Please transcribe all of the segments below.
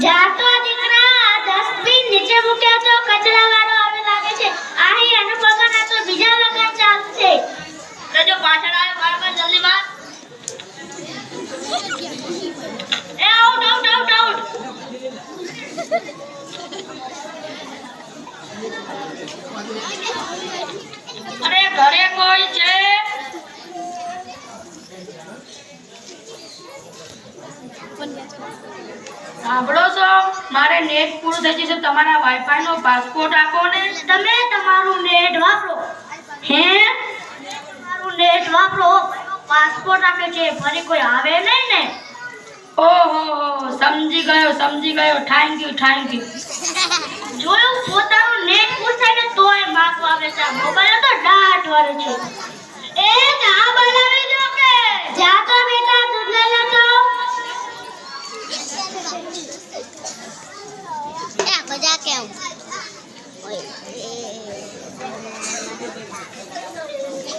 જાતો દીકરા ડસ્ટબિન નીચે મૂક્યા તો કચરા વાળો આવે લાગે છે. આહી આનો પગાર તો બીજા વગર ચાલશે. તો જો પાછળ આવ્યો બાળકો જલ્દી બાર. એ આઉટ આઉટ આઉટ આઉટ. અરે ઘરે કોઈ છે? સાંભળો છો, મારે નેટ પૂરું થઈ જશે. તમારા વાઈફાઈ નો પાસપોર્ટ આપો ને. તમે તમારું નેટ વાપરો. હે? તમારું નેટ વાપરો. પાસપોર્ટ આપે છે, ફરી કોઈ આવે નહીં ને. ઓહો સમજી ગયો થેન્ક યુ. જોયું, પોતાનું નેટ પૂરું થાય ને તોય માગવા આવે છે. મોબાઈલ તો ડાટ વાળો છે. એ ચા બનાવી દો કે જા તો બેટા દૂધ લઈ લે તો. એ મજા કેમ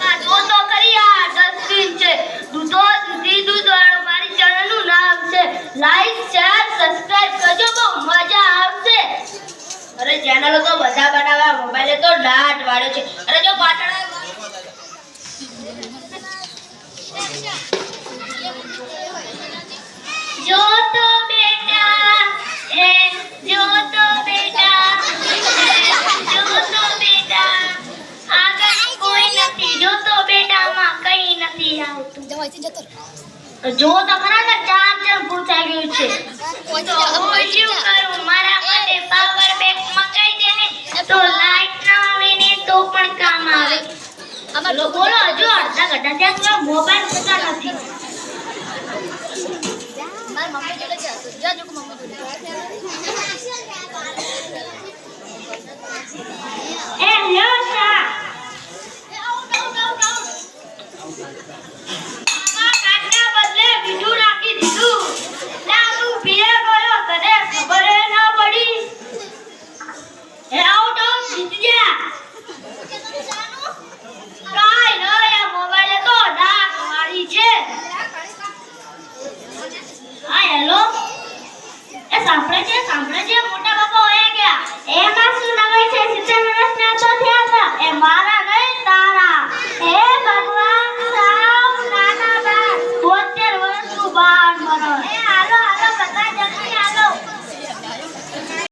આ જો તો કરી આ ડસ્ટબિન છે. દૂધ વાળો મારી ચેનલ નું નામ છે. લાઈક શેર સબસ્ક્રાઇબ કરજો, બહુ મજા આવશે. અરે ચેનલો તો બધા બનાવ્યા, મોબાઈલે તો ડાટ વાળ્યો છે. અરે જો પાછળ જો તો બેટા હે જો તો બેટા જો તો બેટા આગળ કોઈ નથી. જો તો બેટામાં કઈ નથી આવતું. જો તો ખરા ને ચાર્જર પૂરું થઈ ગયું છે. તો હું શું કરું? મારા માટે પાવર બેંક મંગાઈ દે ને તો લાઈટ ના આવે ને તો પણ કામ આવે. બોલો હજુ અડધા ઘંટા ત્યાં મોબાઈલ થતા નથી. મમ્મી જોડે જા જો મમ્મી જોડે